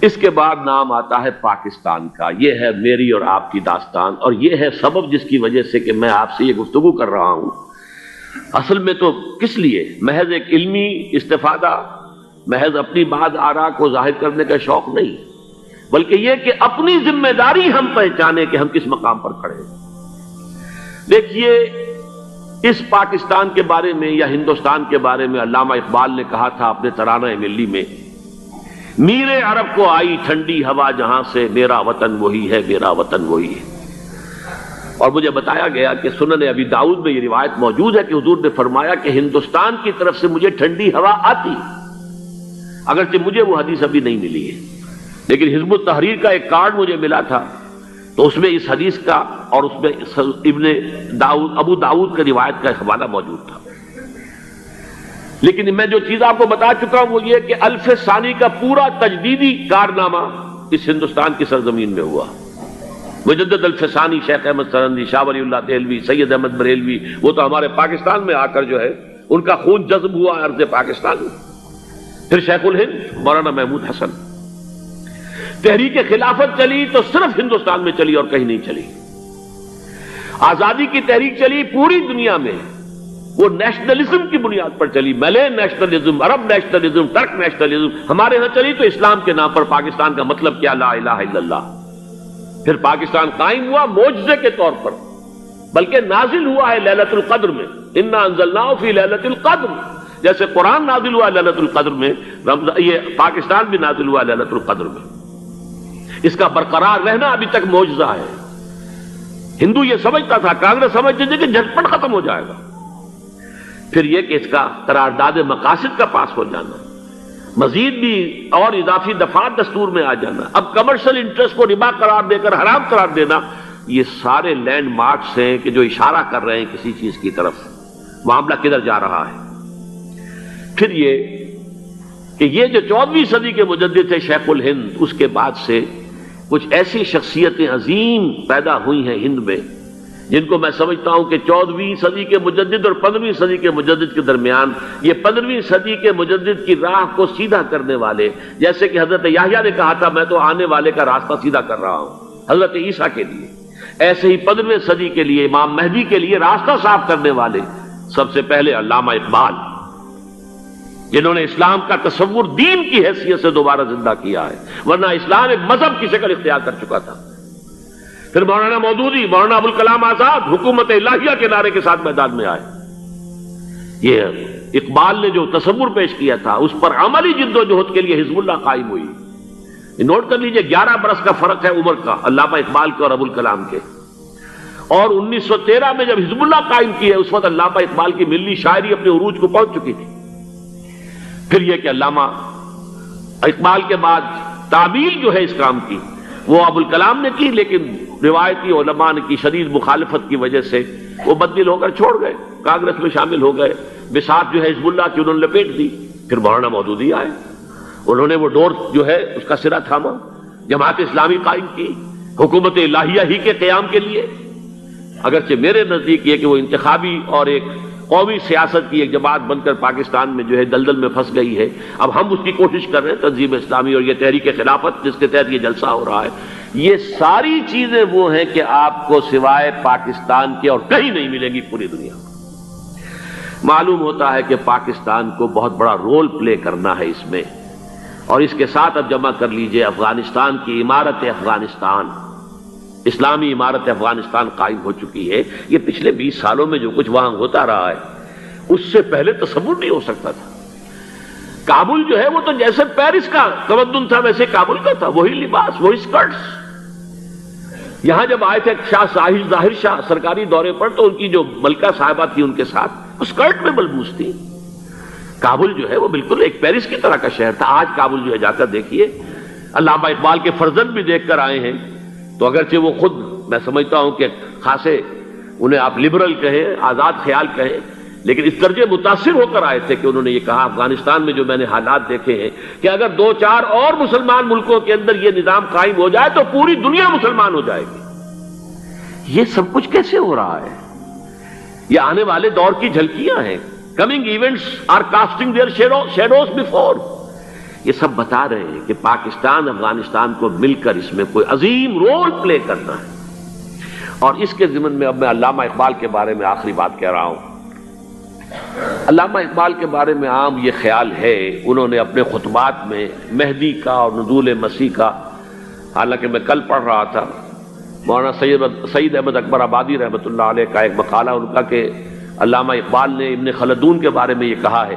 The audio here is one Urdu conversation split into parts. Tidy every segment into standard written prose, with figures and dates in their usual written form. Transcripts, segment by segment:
اس کے بعد نام آتا ہے پاکستان کا. یہ ہے میری اور آپ کی داستان، اور یہ ہے سبب جس کی وجہ سے کہ میں آپ سے یہ گفتگو کر رہا ہوں. اصل میں تو کس لیے؟ محض ایک علمی استفادہ، محض اپنی بات آراء کو ظاہر کرنے کا شوق نہیں، بلکہ یہ کہ اپنی ذمہ داری ہم پہچانے کہ ہم کس مقام پر کھڑے ہیں. دیکھیے، اس پاکستان کے بارے میں یا ہندوستان کے بارے میں علامہ اقبال نے کہا تھا اپنے ترانہ ملی میں، میرے عرب کو آئی ٹھنڈی ہوا جہاں سے، میرا وطن وہی ہے، میرا وطن وہی ہے. اور مجھے بتایا گیا کہ سنن ابی داؤد میں یہ روایت موجود ہے کہ حضور نے فرمایا کہ ہندوستان کی طرف سے مجھے ٹھنڈی ہوا آتی، اگرچہ مجھے وہ حدیث ابھی نہیں ملی ہے، لیکن حزب التحریر کا ایک کارڈ مجھے ملا تھا، تو اس میں اس حدیث کا اور اس میں ابو داؤد کا روایت کا ایک حوالہ موجود تھا. لیکن میں جو چیز آپ کو بتا چکا ہوں وہ یہ کہ الف ثانی کا پورا تجدیدی کارنامہ اس ہندوستان کی سرزمین میں ہوا. مجدد الف ثانی شیخ احمد سرندی، شاہ ولی اللہ دہلوی، سید احمد بریلوی، وہ تو ہمارے پاکستان میں آ کر جو ہے ان کا خون جذب ہوا ارض پاکستان میں. پھر شیخ الہند مولانا محمود حسن. تحریک خلافت چلی تو صرف ہندوستان میں چلی اور کہیں نہیں چلی. آزادی کی تحریک چلی پوری دنیا میں، وہ نیشنلزم کی بنیاد پر چلی، ملے نیشنلزم، عرب نیشنلزم، ترک نیشنلزم. ہمارے ہاں چلی تو اسلام کے نام پر پاکستان کا مطلب کیا؟ لا الہ الا اللہ. پھر پاکستان قائم ہوا معجزے کے طور پر، بلکہ نازل ہوا ہے لیلۃ القدر میں. انا انزلناہ فی لیلۃ القدر، جیسے قرآن نازل ہوا لیلۃ القدر میں، یہ پاکستان بھی نازل ہوا لیلۃ القدر میں. اس کا برقرار رہنا ابھی تک معجزہ ہے. ہندو یہ سمجھتا تھا، کانگریس سمجھتی تھی کہ جھٹپٹ ختم ہو جائے گا. پھر یہ کہ اس کا قرارداد مقاصد کا پاس ہو جانا، مزید بھی اور اضافی دفعات دستور میں آ جانا، اب کمرشل انٹرسٹ کو ربا قرار دے کر حرام قرار دینا، یہ سارے لینڈ مارکس ہیں کہ جو اشارہ کر رہے ہیں کسی چیز کی طرف، معاملہ کدھر جا رہا ہے. پھر یہ کہ یہ جو 14ویں صدی کے مجدد تھے شیخ الہند، اس کے بعد سے کچھ ایسی شخصیتیں عظیم پیدا ہوئی ہیں ہند میں، جن کو میں سمجھتا ہوں کہ 14ویں صدی کے مجدد اور 15ویں صدی کے مجدد کے درمیان یہ 15ویں صدی کے مجدد کی راہ کو سیدھا کرنے والے، جیسے کہ حضرت یحییٰ نے کہا تھا میں تو آنے والے کا راستہ سیدھا کر رہا ہوں حضرت عیسیٰ کے لیے، ایسے ہی 15ویں صدی کے لیے امام مہدی کے لیے راستہ صاف کرنے والے سب سے پہلے علامہ اقبال، جنہوں نے اسلام کا تصور دین کی حیثیت سے دوبارہ زندہ کیا ہے، ورنہ اسلام ایک مذہب کی شکل اختیار کر چکا تھا. پھر مولانا مودودی، مولانا ابوالکلام آزاد حکومت الہیہ کے نعرے کے ساتھ میدان میں آئے. یہ اقبال نے جو تصور پیش کیا تھا اس پر عملی جد و جہد کے لیے حزب اللہ قائم ہوئی. نوٹ کر لیجئے 11 برس کا فرق ہے عمر کا علامہ اقبال کے اور ابوالکلام کے. اور 1913 میں جب حزب اللہ قائم کی ہے اس وقت علامہ اقبال کی ملی شاعری اپنے عروج کو پہنچ چکی تھی. پھر یہ کہ علامہ اقبال کے بعد تعمیل جو ہے اس کام کی وہ ابوالکلام نے کی، لیکن روایتی علماء کی شدید مخالفت کی وجہ سے وہ بددل ہو کر چھوڑ گئے، کانگریس میں شامل ہو گئے، بساط جو ہے حزب اللہ کی انہوں نے لپیٹ دی. پھر مولانا مودودی آئے، انہوں نے وہ ڈور جو ہے اس کا سرا تھاما، جماعت اسلامی قائم کی حکومت الہیہ ہی کے قیام کے لیے. اگرچہ میرے نزدیک یہ کہ وہ انتخابی اور ایک قومی سیاست کی ایک جماعت بن کر پاکستان میں جو ہے دلدل میں پھنس گئی ہے، اب ہم اس کی کوشش کر رہے ہیں تنظیم اسلامی اور یہ تحریک خلافت جس کے تحت یہ جلسہ ہو رہا ہے. یہ ساری چیزیں وہ ہیں کہ آپ کو سوائے پاکستان کے اور کہیں نہیں ملیں گی پوری دنیا. معلوم ہوتا ہے کہ پاکستان کو بہت بڑا رول پلے کرنا ہے اس میں. اور اس کے ساتھ اب جمع کر لیجئے افغانستان کی عمارت افغانستان، اسلامی عمارت افغانستان قائم ہو چکی ہے. یہ پچھلے 20 سالوں میں جو کچھ وہاں ہوتا رہا ہے اس سے پہلے تصور نہیں ہو سکتا تھا. کابل جو ہے وہ تو جیسے پیرس کا تمدن تھا ویسے کابل کا تھا، وہی لباس، وہی سکرٹس. یہاں جب آئے تھے شاہ ساحل ظاہر شاہ سرکاری دورے پر تو ان کی جو ملکہ صاحبہ تھی ان کے ساتھ وہ سکرٹ میں ملبوس تھی. کابل جو ہے وہ بالکل ایک پیرس کی طرح کا شہر تھا. آج کابل جو ہے جا کر دیکھیے، علامہ اقبال کے فرزند بھی دیکھ کر آئے ہیں، تو اگرچہ وہ خود میں سمجھتا ہوں کہ خاصے انہیں آپ لبرل کہیں، آزاد خیال کہیں، لیکن اس درجے متاثر ہو کر آئے تھے کہ انہوں نے یہ کہا افغانستان میں جو میں نے حالات دیکھے ہیں کہ اگر 2-4 اور مسلمان ملکوں کے اندر یہ نظام قائم ہو جائے تو پوری دنیا مسلمان ہو جائے گی. یہ سب کچھ کیسے ہو رہا ہے؟ یہ آنے والے دور کی جھلکیاں ہیں. Coming events are casting their shadows before. یہ سب بتا رہے ہیں کہ پاکستان افغانستان کو مل کر اس میں کوئی عظیم رول پلے کرنا ہے. اور اس کے ضمن میں اب میں علامہ اقبال کے بارے میں آخری بات کہہ رہا ہوں. علامہ اقبال کے بارے میں عام یہ خیال ہے، انہوں نے اپنے خطبات میں مہدی کا اور نزول مسیح کا، حالانکہ میں کل پڑھ رہا تھا مولانا سید احمد اکبر آبادی رحمۃ اللہ علیہ کا ایک مقالہ ان کا کہ علامہ اقبال نے ابن خلدون کے بارے میں یہ کہا ہے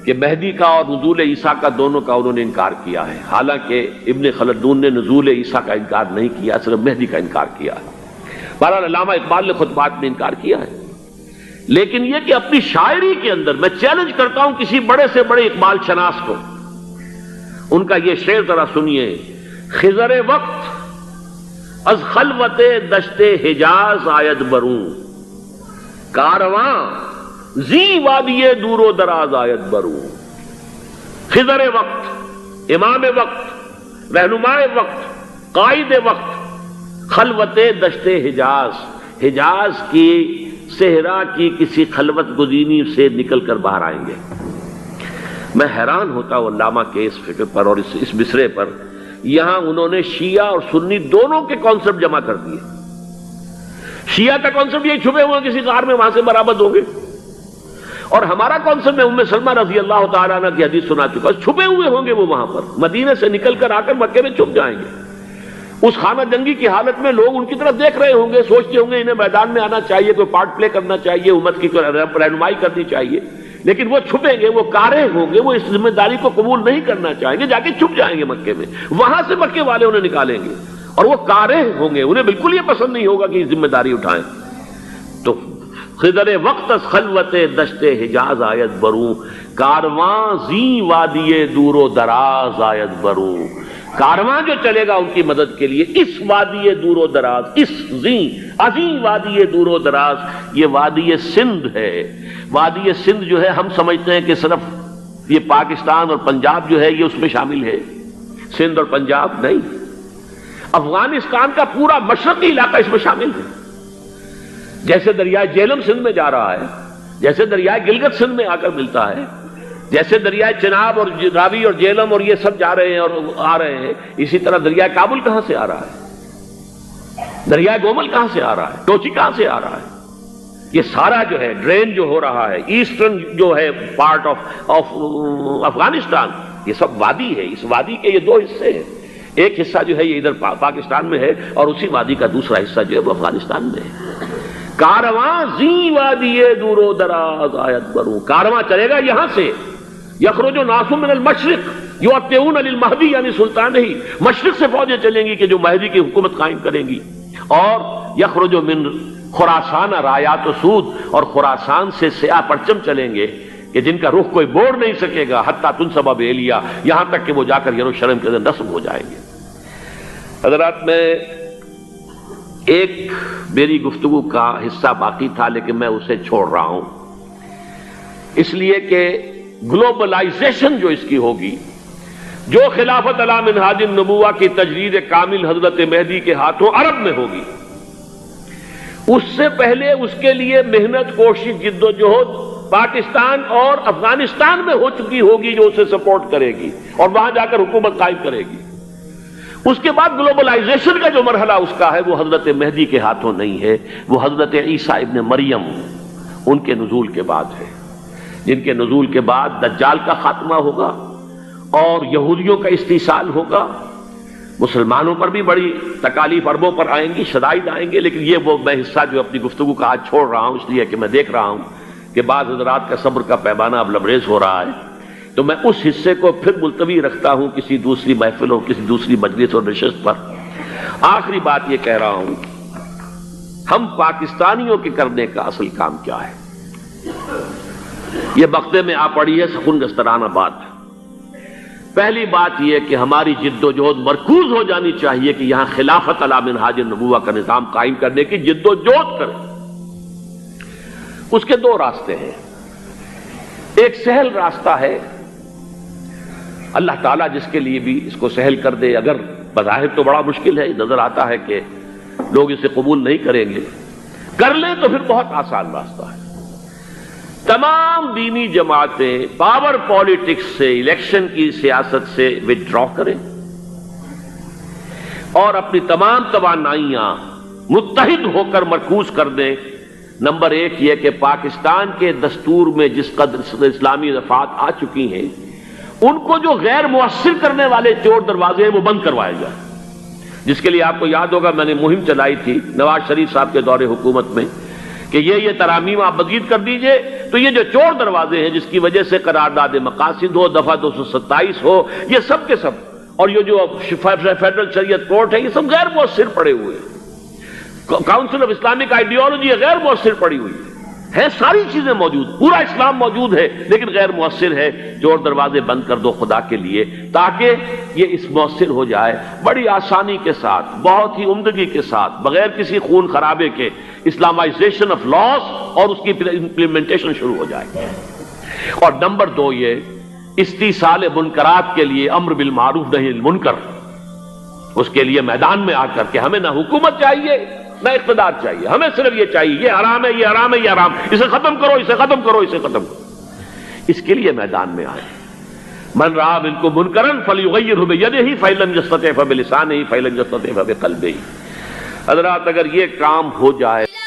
کہ مہدی کا اور نزول عیسیٰ کا دونوں کا انہوں نے انکار کیا ہے. حالانکہ ابن خلدون نے نزول عیسیٰ کا انکار نہیں کیا، صرف مہدی کا انکار کیا ہے. بہرحال علامہ اقبال نے خطبات میں انکار کیا ہے. لیکن یہ کہ اپنی شاعری کے اندر میں چیلنج کرتا ہوں کسی بڑے سے بڑے اقبال شناس کو، ان کا یہ شعر ذرا سنیے. خضر وقت از خلوت دشت حجاز آید بروں، کارواں زی وادی دور و دراز آید بروں. خضر وقت، امام وقت، رہنمائے وقت، قائد وقت، خلوت دشت حجاز، حجاز کی صحرا کی کسی خلوت گزینی سے نکل کر باہر آئیں گے. میں حیران ہوتا ہوں علامہ کے اس فکر پر اور اس مصرے پر. یہاں انہوں نے شیعہ اور سنی دونوں کے کانسیپٹ جمع کر دیے. شیعہ کا کانسیپٹ یہ چھپے ہوئے کسی غار میں وہاں سے برآمد ہوں گے، اور ہمارا کانسیپٹ میں ام سلمہ رضی اللہ تعالیٰ عنہ کی حدیث سنا چکا، چھپے ہوئے ہوں گے وہ وہاں پر، مدینے سے نکل کر آ کر مکے میں چھپ جائیں گے. اس خانہ جنگی کی حالت میں لوگ ان کی طرف دیکھ رہے ہوں گے، سوچتے ہوں گے انہیں میدان میں آنا چاہیے، کوئی پارٹ پلے کرنا چاہیے، امت کی رہنمائی کرنی چاہیے. لیکن وہ چھپیں گے، وہ کارے ہوں گے، وہ اس ذمہ داری کو قبول نہیں کرنا چاہیں گے، جا کے چھپ جائیں گے مکے میں. وہاں سے مکے والے انہیں نکالیں گے، اور وہ کارے ہوں گے، انہیں بالکل یہ پسند نہیں ہوگا کہ یہ ذمہ داری اٹھائیں. تو خضر وقت از خلوت دشت حجاز آید بروں، کارواں زی وادی دور و دراز آید بروں. کارواں جو چلے گا ان کی مدد کے لیے اس وادی دور و دراز، اس عظیم وادی دور و دراز، یہ وادی سندھ ہے. وادی سندھ جو ہے ہم سمجھتے ہیں کہ صرف یہ پاکستان اور پنجاب جو ہے یہ اس میں شامل ہے، سندھ اور پنجاب نہیں، افغانستان کا پورا مشرقی علاقہ اس میں شامل ہے. جیسے دریائے جہلم سندھ میں جا رہا ہے، جیسے دریائے گلگت سندھ میں آ کر ملتا ہے، جیسے دریائے چناب اور راوی اور جہلم اور یہ سب جا رہے ہیں اور آ رہے ہیں، اسی طرح دریائے کابل کہاں سے آ رہا ہے، دریائے گومل کہاں سے آ رہا ہے، ٹوچی کہاں سے آ رہا ہے. یہ سارا جو ہے ڈرین جو ہو رہا ہے، ایسٹرن جو ہے پارٹ آف افغانستان، یہ سب وادی ہے. اس وادی کے یہ دو حصے ہیں، ایک حصہ جو ہے یہ ادھر پاکستان میں ہے، اور اسی وادی کا دوسرا حصہ جو ہے وہ افغانستان میں ہے. کارواں زی وادی دور و دراز آیت بروں، کارواں چلے گا یہاں سے. یخرج ناس من المشرق یؤتون للمہدی، یعنی سلطان ہی مشرق سے فوجیں چلیں گی کہ جو مہدی کی حکومت قائم کریں گی. اور یخرج من خراسان رایات و سود، اور خراسان سے سیاہ پرچم چلیں گے کہ جن کا رخ کوئی موڑ نہیں سکے گا، حتیٰ تنصب بیلیا، یہاں تک کہ وہ جا کر یروشلم کے اندر نصب ہو جائیں گے. حضرات، میں ایک میری گفتگو کا حصہ باقی تھا لیکن میں اسے چھوڑ رہا ہوں، اس لیے کہ گلوبلائزیشن جو اس کی ہوگی، جو خلافت علی منہاج النبوہ کی تجرید کامل حضرت مہدی کے ہاتھوں عرب میں ہوگی، اس سے پہلے اس کے لیے محنت، کوشش، جد و جہد پاکستان اور افغانستان میں ہو چکی ہوگی جو اسے سپورٹ کرے گی اور وہاں جا کر حکومت قائم کرے گی. اس کے بعد گلوبلائزیشن کا جو مرحلہ اس کا ہے وہ حضرت مہدی کے ہاتھوں نہیں ہے، وہ حضرت عیسیٰ ابن مریم ان کے نزول کے بعد ہے، جن کے نزول کے بعد دجال کا خاتمہ ہوگا اور یہودیوں کا استحصال ہوگا. مسلمانوں پر بھی بڑی تکالیف عربوں پر آئیں گی، شدائد آئیں گے. لیکن یہ وہ میں حصہ جو اپنی گفتگو کا آج چھوڑ رہا ہوں اس لیے کہ میں دیکھ رہا ہوں کہ بعض حضرات کا صبر کا پیمانہ اب لبریز ہو رہا ہے، تو میں اس حصے کو پھر ملتوی رکھتا ہوں کسی دوسری محفل اور کسی دوسری مجلس اور نشست پر. آخری بات یہ کہہ رہا ہوں، ہم پاکستانیوں کے کرنے کا اصل کام کیا ہے؟ یہ بغدے میں آ پڑی ہے سخن گسترانہ بات. پہلی بات یہ کہ ہماری جد و جہد مرکوز ہو جانی چاہیے کہ یہاں خلافت علی منہاج النبوہ کا نظام قائم کرنے کی جد و جہد کریں. اس کے دو راستے ہیں. ایک سہل راستہ ہے، اللہ تعالیٰ جس کے لیے بھی اس کو سہل کر دے. اگر بظاہر تو بڑا مشکل ہے، نظر آتا ہے کہ لوگ اسے قبول نہیں کریں گے، کر لیں تو پھر بہت آسان راستہ ہے. تمام دینی جماعتیں پاور پالیٹکس سے، الیکشن کی سیاست سے وِڈرا کریں اور اپنی تمام توانائیاں متحد ہو کر مرکوز کر دیں۔ نمبر ایک یہ کہ پاکستان کے دستور میں جس قدر اسلامی دفعات آ چکی ہیں ان کو جو غیر مؤثر کرنے والے چور دروازے ہیں وہ بند کروائے جائیں، جس کے لیے آپ کو یاد ہوگا میں نے مہم چلائی تھی نواز شریف صاحب کے دور حکومت میں کہ یہ ترامیم آپ مزید کر دیجئے تو یہ جو چور دروازے ہیں جس کی وجہ سے قرارداد مقاصد ہو، دفعہ 227 ہو، یہ سب کے سب، اور یہ جو فیڈرل شریعت کورٹ ہے، یہ سب غیر مؤثر پڑے ہوئے ہیں۔ کاؤنسل آف اسلامک آئیڈیالوجی غیر مؤثر پڑی ہوئی ہے، ساری چیزیں موجود، پورا اسلام موجود ہے لیکن غیر مؤثر ہے۔ چور دروازے بند کر دو خدا کے لیے تاکہ یہ اس مؤثر ہو جائے، بڑی آسانی کے ساتھ، بہت ہی عمدگی کے ساتھ، بغیر کسی خون خرابے کے اسلامائزیشن آف لاس اور اس کی امپلیمنٹیشن شروع ہو جائے۔ اور نمبر دو یہ استیصال منکرات کے لیے امر بالمعروف نہی عن المنکر، اس کے لیے میدان میں آ کر کے ہمیں نہ حکومت چاہیے نہ اقتدار چاہیے، ہمیں صرف یہ چاہیے یہ حرام ہے، یہ حرام ہے، یہ حرام، اسے ختم کرو، اسے ختم کرو، اسے ختم کرو۔ اس کے لیے میدان میں آئے۔ من رأى منکم منکرا فلیغیرہ بیدہ فإن لم یستطع فبلسانہ فإن لم یستطع فبقلبہ۔ حضرات اگر یہ کام ہو جائے